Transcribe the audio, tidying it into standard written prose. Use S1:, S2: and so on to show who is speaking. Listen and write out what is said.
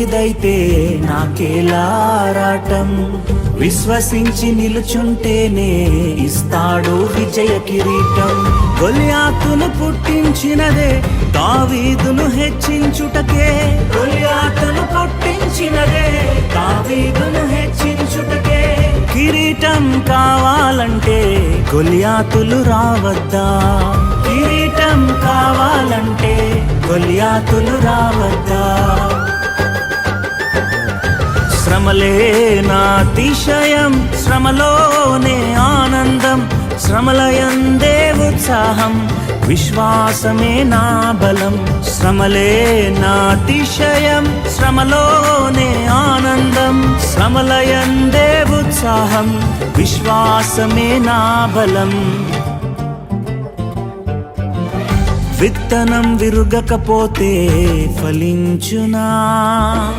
S1: ఇదైతే నాకేలారాటం, విశ్వసించి నిలుచుంటేనే ఇస్తాడు విజయ కిరీటం. గొలియాతును పుట్టించినదే దావీదును హెచ్చించుటకే, గొలియాతును పుట్టించినదే దావీదును హెచ్చించుటకే. కిరీటం కావాలంటే గొలియాతులు రావద్దా, కిరీటం కావాలంటే గొలియాతులు రావద్దా. శ్రమలే నాతిశయం, శ్రమలోనే ఆనందం, శ్రమలయందే ఉత్సాహం, విశ్వాసమే నా బలం. శ్రమలే నాతిశయం, శ్రమలోనే ఆనందం, శ్రమలయందే ఉత్సాహం, విశ్వాసమే నా బలం. విత్తనం విరుగకపోతే ఫలించునా?